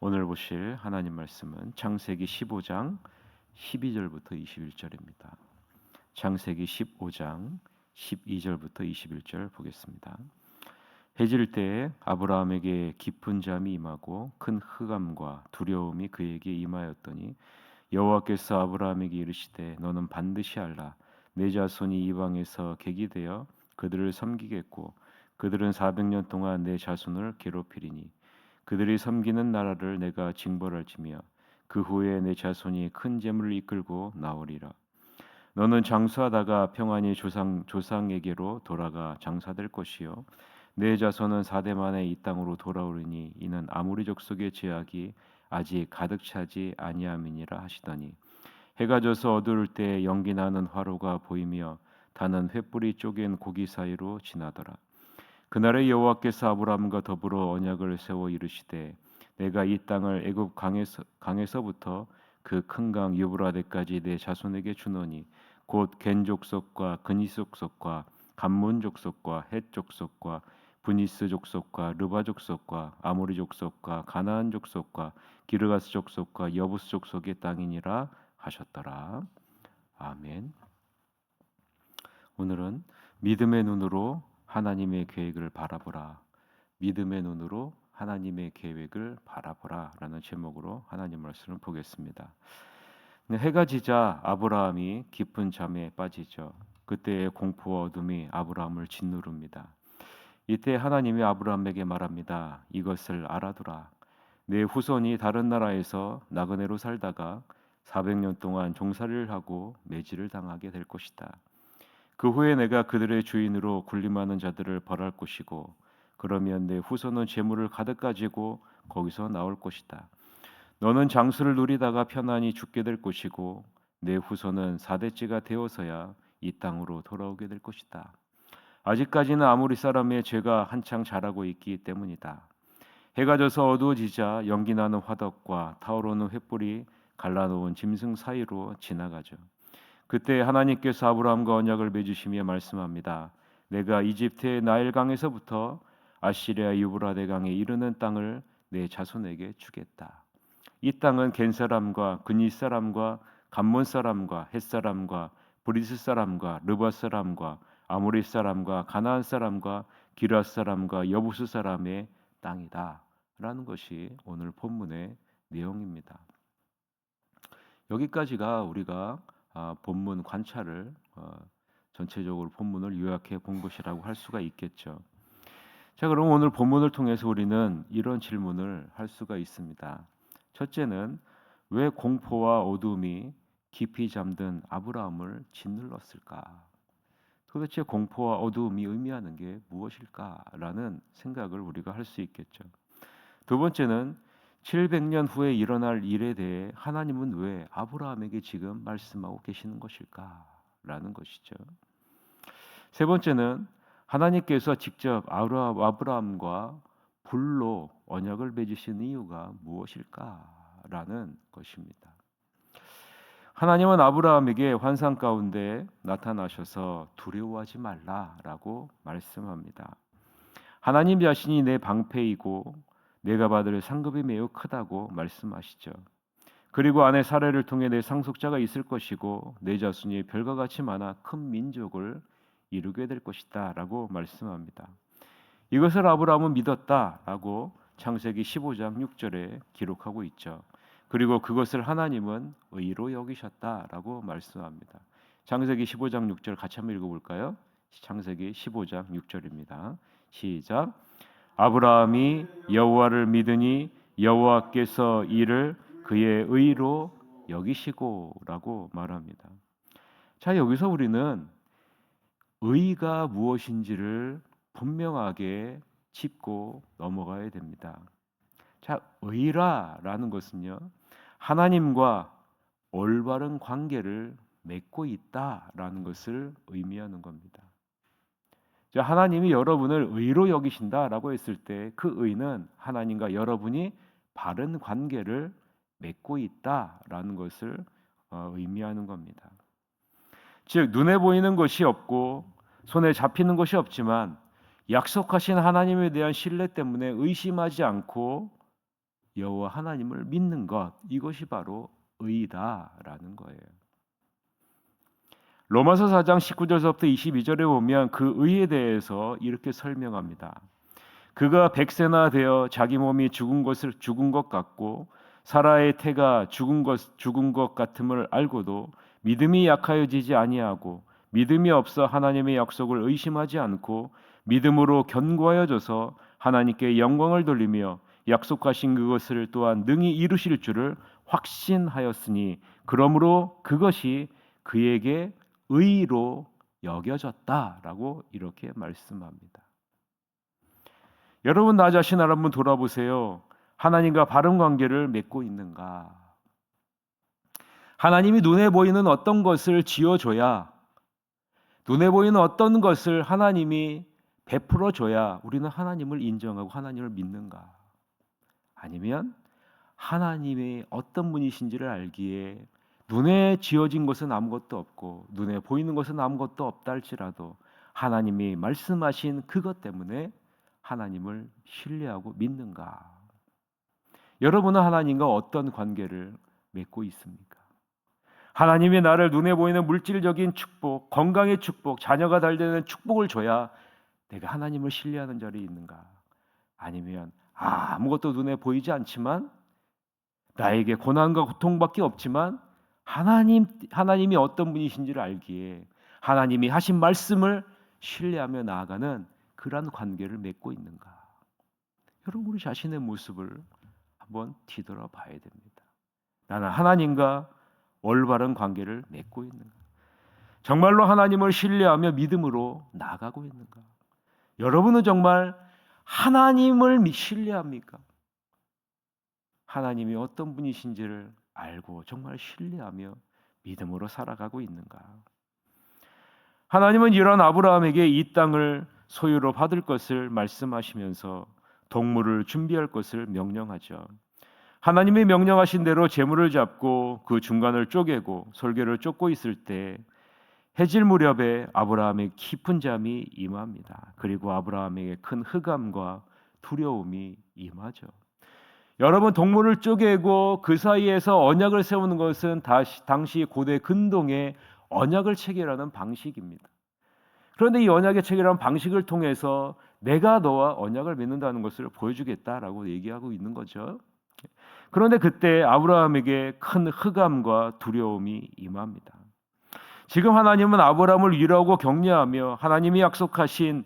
오늘 보실 하나님 말씀은 창세기 15장 12절부터 21절입니다. 창세기 15장 12절부터 21절 보겠습니다. 해질 때에 아브라함에게 깊은 잠이 임하고 큰 흑암과 두려움이 그에게 임하였더니 여호와께서 아브라함에게 이르시되 너는 반드시 알라 내 자손이 이방에서 객이 되어 그들을 섬기겠고 그들은 400년 동안 내 자손을 괴롭히리니 그들이 섬기는 나라를 내가 징벌할지며 그 후에 내 자손이 큰 재물을 이끌고 나오리라. 너는 장수하다가 평안히 조상에게로 돌아가 장사될 것이요 내 자손은 4대 만에 이 땅으로 돌아오리니 이는 아모리 족속의 죄악이 아직 가득 차지 아니함이니라 하시더니 해가 져서 어두울 때 연기 나는 화로가 보이며 타는 횃불이 쪼갠 고기 사이로 지나더라. 그날에 여호와께서 아브라함과 더불어 언약을 세워 이르시되 내가 이 땅을 애굽 강에서부터 그 큰 강 유브라데까지 내 자손에게 주노니 곧 겐 족속과 그니 족속과 감문 족속과 헷 족속과 브니스 족속과 르바 족속과 아모리 족속과 가나안 족속과 기르가스 족속과 여부스 족속의 땅이니라 하셨더라. 아멘. 오늘은 믿음의 눈으로 하나님의 계획을 바라보라. 믿음의 눈으로 하나님의 계획을 바라보라라는 제목으로 하나님 말씀을 보겠습니다. 해가 지자 아브라함이 깊은 잠에 빠지죠. 그때의 공포와 어둠이 아브라함을 짓누릅니다. 이때 하나님이 아브라함에게 말합니다. 이것을 알아두라. 내 후손이 다른 나라에서 나그네로 살다가 400년 동안 종살이를 하고 매질을 당하게 될 것이다. 그 후에 내가 그들의 주인으로 군림하는 자들을 벌할 것이고 그러면 내 후손은 재물을 가득 가지고 거기서 나올 것이다. 너는 장수를 누리다가 편안히 죽게 될 것이고 내 후손은 사대째가 되어서야 이 땅으로 돌아오게 될 것이다. 아직까지는 아모리 사람의 죄가 한창 자라고 있기 때문이다. 해가 져서 어두워지자 연기 나는 화덕과 타오르는 횃불이 갈라놓은 짐승 사이로 지나가죠. 그때 하나님께서 아브라함과 언약을 맺으시며 말씀합니다. 내가 이집트의 나일강에서부터 아시리아 유브라데 강에 이르는 땅을 내 자손에게 주겠다. 이 땅은 겐 사람과 그니 사람과 감몬 사람과 헷 사람과 브리스 사람과 르바 사람과 아모리 사람과 가나안 사람과 기럇 사람과 여부스 사람의 땅이다라는 것이 오늘 본문의 내용입니다. 여기까지가 우리가 본문 관찰을 전체적으로 본문을 요약해 본 것이라고 할 수가 있겠죠. 자, 그럼 오늘 본문을 통해서 우리는 이런 질문을 할 수가 있습니다. 첫째는 왜 공포와 어둠이 깊이 잠든 아브라함을 짓눌렀을까? 도대체 공포와 어두움이 의미하는 게 무엇일까라는 생각을 우리가 할 수 있겠죠. 두 번째는 700년 후에 일어날 일에 대해 하나님은 왜 아브라함에게 지금 말씀하고 계시는 것일까라는 것이죠. 세 번째는 하나님께서 직접 아브라함과 불로 언약을 맺으신 이유가 무엇일까라는 것입니다. 하나님은 아브라함에게 환상 가운데 나타나셔서 두려워하지 말라라고 말씀합니다. 하나님 자신이 내 방패이고 내가 받을 상급이 매우 크다고 말씀하시죠. 그리고 아내 사례를 통해 내 상속자가 있을 것이고 내 자손이 별과 같이 많아 큰 민족을 이루게 될 것이다라고 말씀합니다. 이것을 아브라함은 믿었다라고 창세기 15장 6절에 기록하고 있죠. 그리고 그것을 하나님은 의로 여기셨다라고 말씀합니다. 창세기 15장 6절 같이 한번 읽어볼까요? 창세기 15장 6절입니다. 시작. 아브라함이 여호와를 믿으니 여호와께서 이를 그의 의로 여기시고라고 말합니다. 자, 여기서 우리는 의가 무엇인지를 분명하게 짚고 넘어가야 됩니다. 자, 의라라는 것은요, 하나님과 올바른 관계를 맺고 있다라는 것을 의미하는 겁니다. 자, 하나님이 여러분을 의로 여기신다라고 했을 때 그 의는 하나님과 여러분이 바른 관계를 맺고 있다라는 것을 의미하는 겁니다. 즉 눈에 보이는 것이 없고 손에 잡히는 것이 없지만 약속하신 하나님에 대한 신뢰 때문에 의심하지 않고 여호와 하나님을 믿는 것, 이것이 바로 의다라는 거예요. 로마서 4장 19절서부터 22절에 보면 그 의에 대해서 이렇게 설명합니다. 그가 백세나 되어 자기 몸이 죽은 것 같고 사라의 태가 죽은 것 같음을 알고도 믿음이 약하여지지 아니하고 믿음이 없어 하나님의 약속을 의심하지 않고 믿음으로 견고하여져서 하나님께 영광을 돌리며 약속하신 그것을 또한 능히 이루실 줄을 확신하였으니 그러므로 그것이 그에게 의로 여겨졌다라고 이렇게 말씀합니다. 여러분 나 자신을 한번 돌아보세요. 하나님과 바른 관계를 맺고 있는가? 하나님이 눈에 보이는 어떤 것을 지어줘야, 눈에 보이는 어떤 것을 하나님이 베풀어줘야 우리는 하나님을 인정하고 하나님을 믿는가? 아니면 하나님이 어떤 분이신지를 알기에 눈에 지어진 것은 아무것도 없고 눈에 보이는 것은 아무것도 없다 할지라도 하나님이 말씀하신 그것 때문에 하나님을 신뢰하고 믿는가? 여러분은 하나님과 어떤 관계를 맺고 있습니까? 하나님이 나를 눈에 보이는 물질적인 축복, 건강의 축복, 자녀가 잘 되는 축복을 줘야 내가 하나님을 신뢰하는 자리에 있는가? 아니면 아무것도 눈에 보이지 않지만 나에게 고난과 고통밖에 없지만 하나님이 어떤 분이신지를 알기에 하나님이 하신 말씀을 신뢰하며 나아가는 그러한 관계를 맺고 있는가? 여러분 우리 자신의 모습을 한번 뒤돌아봐야 됩니다. 나는 하나님과 올바른 관계를 맺고 있는가? 정말로 하나님을 신뢰하며 믿음으로 나아가고 있는가? 여러분은 정말 하나님을 신뢰합니까? 하나님이 어떤 분이신지를 알고 정말 신뢰하며 믿음으로 살아가고 있는가? 하나님은 이런 아브라함에게 이 땅을 소유로 받을 것을 말씀하시면서 동물을 준비할 것을 명령하죠. 하나님이 명령하신 대로 제물을 잡고 그 중간을 쪼개고 솔개를 쫓고 있을 때 해질 무렵에 아브라함의 깊은 잠이 임합니다. 그리고 아브라함에게 큰 흑암과 두려움이 임하죠. 여러분 동물을 쪼개고 그 사이에서 언약을 세우는 것은 당시 고대 근동의 언약을 체결하는 방식입니다. 그런데 이 언약의 체결하는 방식을 통해서 내가 너와 언약을 맺는다는 것을 보여주겠다라고 얘기하고 있는 거죠. 그런데 그때 아브라함에게 큰 흑암과 두려움이 임합니다. 지금 하나님은 아브라함을 위로하고 격려하며 하나님이 약속하신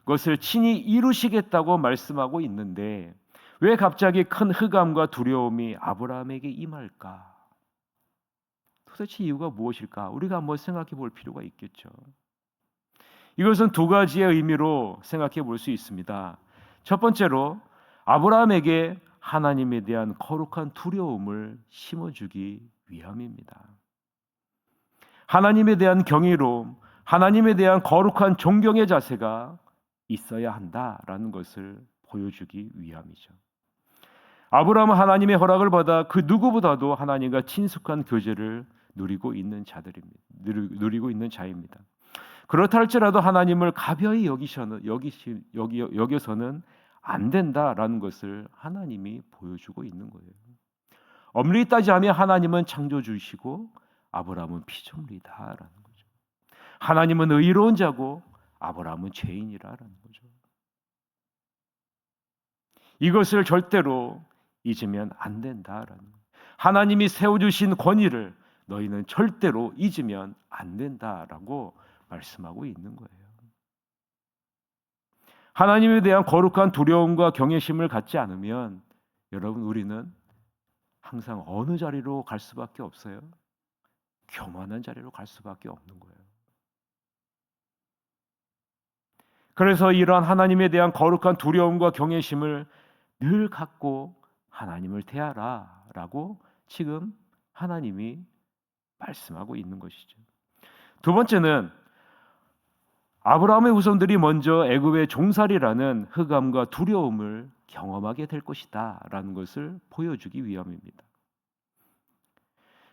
것을 친히 이루시겠다고 말씀하고 있는데 왜 갑자기 큰 흑암과 두려움이 아브라함에게 임할까? 도대체 이유가 무엇일까? 우리가 한번 생각해 볼 필요가 있겠죠. 이것은 두 가지의 의미로 생각해 볼 수 있습니다. 첫 번째로 아브라함에게 하나님에 대한 거룩한 두려움을 심어주기 위함입니다. 하나님에 대한 경외로움, 하나님에 대한 거룩한 존경의 자세가 있어야 한다라는 것을 보여주기 위함이죠. 아브라함은 하나님의 허락을 받아 그 누구보다도 하나님과 친숙한 교제를 누리고 있는 자입니다. 그렇다 할지라도 하나님을 가벼이 여겨서는 안 된다라는 것을 하나님이 보여주고 있는 거예요. 엄밀히 따지자면 하나님은 창조주이시고 아브라함은 피조물이다라는 거죠. 하나님은 의로운 자고 아브라함은 죄인이라는 거죠. 이것을 절대로 잊으면 안 된다라는 거예요. 하나님이 세워주신 권위를 너희는 절대로 잊으면 안 된다라고 말씀하고 있는 거예요. 하나님에 대한 거룩한 두려움과 경외심을 갖지 않으면 여러분 우리는 항상 어느 자리로 갈 수밖에 없어요? 교만한 자리로 갈 수밖에 없는 거예요. 그래서 이러한 하나님에 대한 거룩한 두려움과 경외심을 늘 갖고 하나님을 대하라라고 지금 하나님이 말씀하고 있는 것이죠. 두 번째는 아브라함의 후손들이 먼저 애굽의 종살이라는 흑암과 두려움을 경험하게 될 것이다라는 것을 보여주기 위함입니다.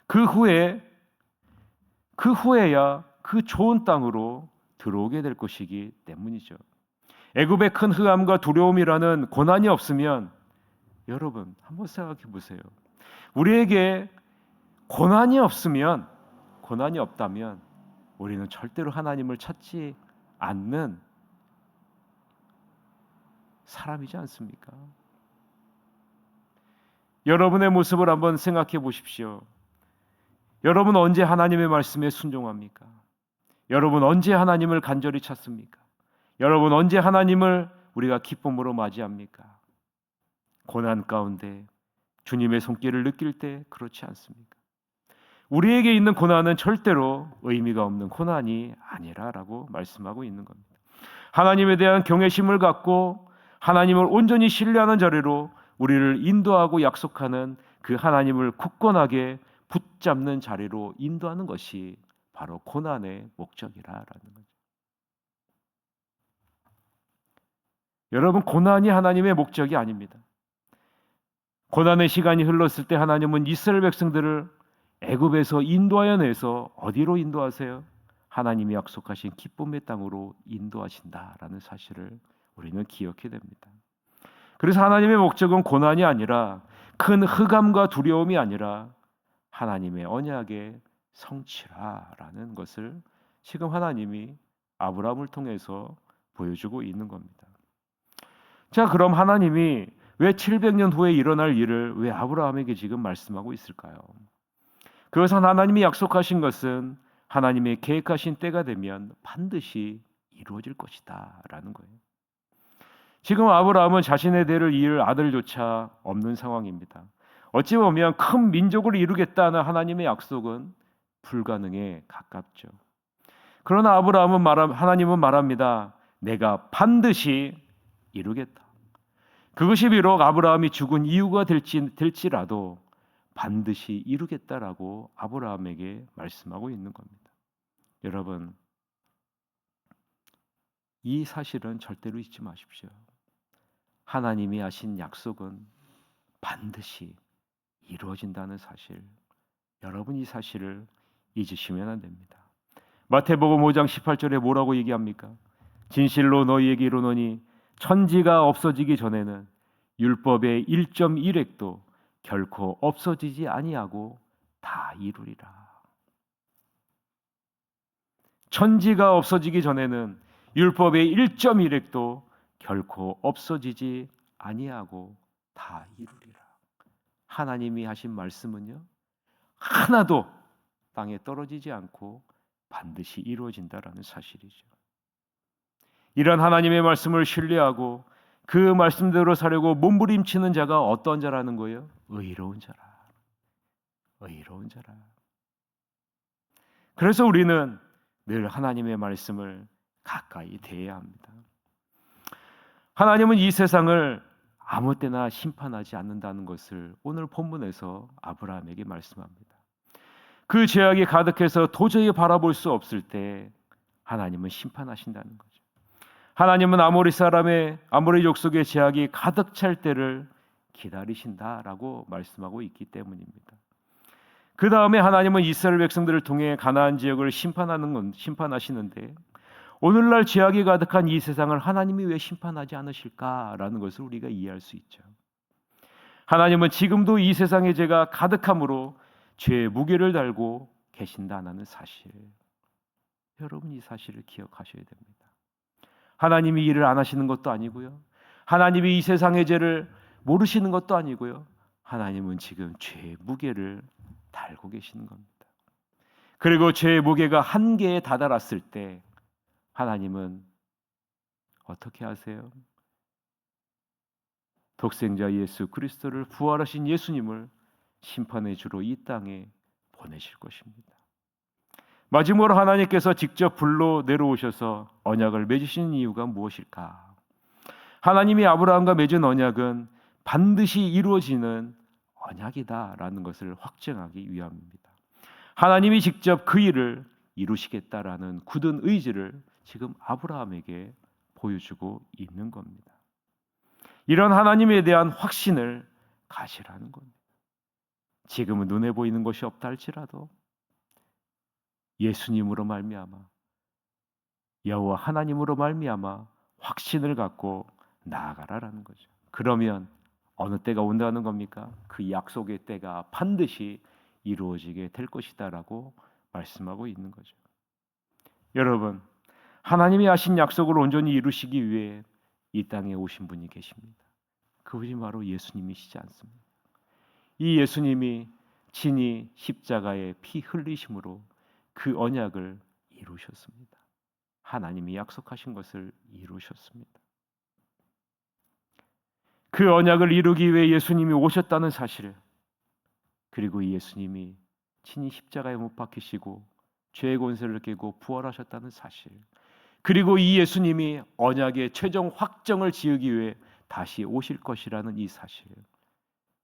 그 후에야 그 좋은 땅으로 들어오게 될 것이기 때문이죠. 애굽의 큰 흑암과 두려움이라는 고난이 없으면 여러분 한번 생각해 보세요. 우리에게 고난이 없다면 우리는 절대로 하나님을 찾지 않는 사람이지 않습니까? 여러분의 모습을 한번 생각해 보십시오. 여러분 언제 하나님의 말씀에 순종합니까? 여러분 언제 하나님을 간절히 찾습니까? 여러분 언제 하나님을 우리가 기쁨으로 맞이합니까? 고난 가운데 주님의 손길을 느낄 때 그렇지 않습니까? 우리에게 있는 고난은 절대로 의미가 없는 고난이 아니라라고 말씀하고 있는 겁니다. 하나님에 대한 경외심을 갖고 하나님을 온전히 신뢰하는 자리로 우리를 인도하고 약속하는 그 하나님을 굳건하게 붙잡는 자리로 인도하는 것이 바로 고난의 목적이라는 거죠. 여러분, 고난이 하나님의 목적이 아닙니다. 고난의 시간이 흘렀을 때 하나님은 이스라엘 백성들을 애굽에서 인도하여 내서 어디로 인도하세요? 하나님이 약속하신 기쁨의 땅으로 인도하신다라는 사실을 우리는 기억해야 됩니다. 그래서 하나님의 목적은 고난이 아니라 큰 흑암과 두려움이 아니라 하나님의 언약의 성취라라는 것을 지금 하나님이 아브라함을 통해서 보여주고 있는 겁니다. 자, 그럼 하나님이 왜 700년 후에 일어날 일을 왜 아브라함에게 지금 말씀하고 있을까요? 그것은 하나님이 약속하신 것은 하나님의 계획하신 때가 되면 반드시 이루어질 것이다 라는 거예요. 지금 아브라함은 자신의 대를 이을 아들조차 없는 상황입니다. 어찌 보면 큰 민족을 이루겠다는 하나님의 약속은 불가능에 가깝죠. 그러나 하나님은 말합니다. 내가 반드시 이루겠다. 그것이 비록 아브라함이 죽은 이유가 될지라도 반드시 이루겠다라고 아브라함에게 말씀하고 있는 겁니다. 여러분, 이 사실은 절대로 잊지 마십시오. 하나님이 하신 약속은 반드시 이루어진다는 사실, 여러분 이 사실을 잊으시면 안 됩니다. 마태복음 5장 18절에 뭐라고 얘기합니까? 진실로 너희에게 이르노니 천지가 없어지기 전에는 율법의 1.1획도 결코 없어지지 아니하고 다 이루리라. 천지가 없어지기 전에는 율법의 1.1획도 결코 없어지지 아니하고 다 이루리라. 하나님이 하신 말씀은요, 하나도 땅에 떨어지지 않고 반드시 이루어진다라는 사실이죠. 이런 하나님의 말씀을 신뢰하고 그 말씀대로 살려고 몸부림치는 자가 어떤 자라는 거예요? 의로운 자라. 의로운 자라. 그래서 우리는 늘 하나님의 말씀을 가까이 대해야 합니다. 하나님은 이 세상을 아무 때나 심판하지 않는다는 것을 오늘 본문에서 아브라함에게 말씀합니다. 그 죄악이 가득해서 도저히 바라볼 수 없을 때 하나님은 심판하신다는 거죠. 하나님은 아모리 족속의 죄악이 가득 찰 때를 기다리신다라고 말씀하고 있기 때문입니다. 그 다음에 하나님은 이스라엘 백성들을 통해 가나안 지역을 심판하시는데 오늘날 죄악이 가득한 이 세상을 하나님이 왜 심판하지 않으실까라는 것을 우리가 이해할 수 있죠. 하나님은 지금도 이 세상의 죄가 가득함으로 죄의 무게를 달고 계신다는 사실, 여러분 이 사실을 기억하셔야 됩니다. 하나님이 일을 안 하시는 것도 아니고요, 하나님이 이 세상의 죄를 모르시는 것도 아니고요, 하나님은 지금 죄의 무게를 달고 계시는 겁니다. 그리고 죄의 무게가 한계에 다다랐을 때 하나님은 어떻게 하세요? 독생자 예수 그리스도를, 부활하신 예수님을 심판의 주로 이 땅에 보내실 것입니다. 마지막으로 하나님께서 직접 불로 내려오셔서 언약을 맺으시는 이유가 무엇일까? 하나님이 아브라함과 맺은 언약은 반드시 이루어지는 언약이다라는 것을 확증하기 위함입니다. 하나님이 직접 그 일을 이루시겠다라는 굳은 의지를 지금 아브라함에게 보여주고 있는 겁니다. 이런 하나님에 대한 확신을 가지라는 겁니다. 지금은 눈에 보이는 것이 없다 할지라도 예수님으로 말미암아, 여호와 하나님으로 말미암아 확신을 갖고 나아가라라는 거죠. 그러면 어느 때가 온다는 겁니까? 그 약속의 때가 반드시 이루어지게 될 것이다라고 말씀하고 있는 거죠. 여러분, 하나님이 하신 약속을 온전히 이루시기 위해 이 땅에 오신 분이 계십니다. 그분이 바로 예수님이시지 않습니까? 이 예수님이 친히 십자가에 피 흘리심으로 그 언약을 이루셨습니다. 하나님이 약속하신 것을 이루셨습니다. 그 언약을 이루기 위해 예수님이 오셨다는 사실, 그리고 이 예수님이 친히 십자가에 못 박히시고 죄의 권세를 깨고 부활하셨다는 사실, 그리고 이 예수님이 언약의 최종 확정을 지으기 위해 다시 오실 것이라는 이 사실,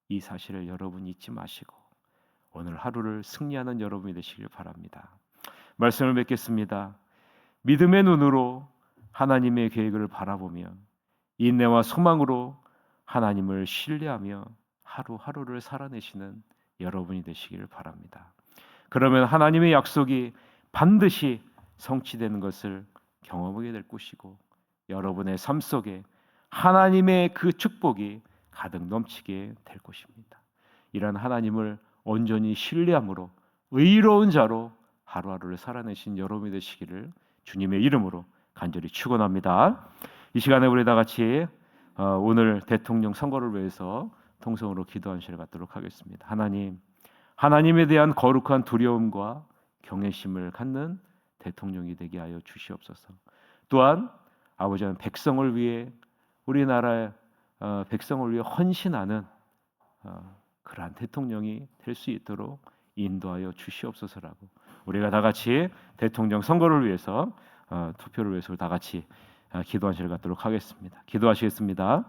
이 사실을 여러분 잊지 마시고 오늘 하루를 승리하는 여러분이 되시길 바랍니다. 말씀을 맺겠습니다. 믿음의 눈으로 하나님의 계획을 바라보며 인내와 소망으로 하나님을 신뢰하며 하루하루를 살아내시는 여러분이 되시길 바랍니다. 그러면 하나님의 약속이 반드시 성취되는 것을 경험하게 될 것이고 여러분의 삶 속에 하나님의 그 축복이 가득 넘치게 될 것입니다. 이런 하나님을 온전히 신뢰함으로 의로운 자로 하루하루를 살아내신 여러분이 되시기를 주님의 이름으로 간절히 축원합니다. 이 시간에 우리 다 같이 오늘 대통령 선거를 위해서 통성으로 기도한 시를 갖도록 하겠습니다. 하나님, 하나님에 대한 거룩한 두려움과 경외심을 갖는 대통령이 되게 하여 주시옵소서. 또한 아버지는 백성을 위해 우리나라의 백성을 위해 헌신하는 그러한 대통령이 될 수 있도록 인도하여 주시옵소서라고 우리가 다 같이 대통령 선거를 위해서 투표를 위해서 다 같이 기도하시를 갖도록 하겠습니다. 기도하시겠습니다.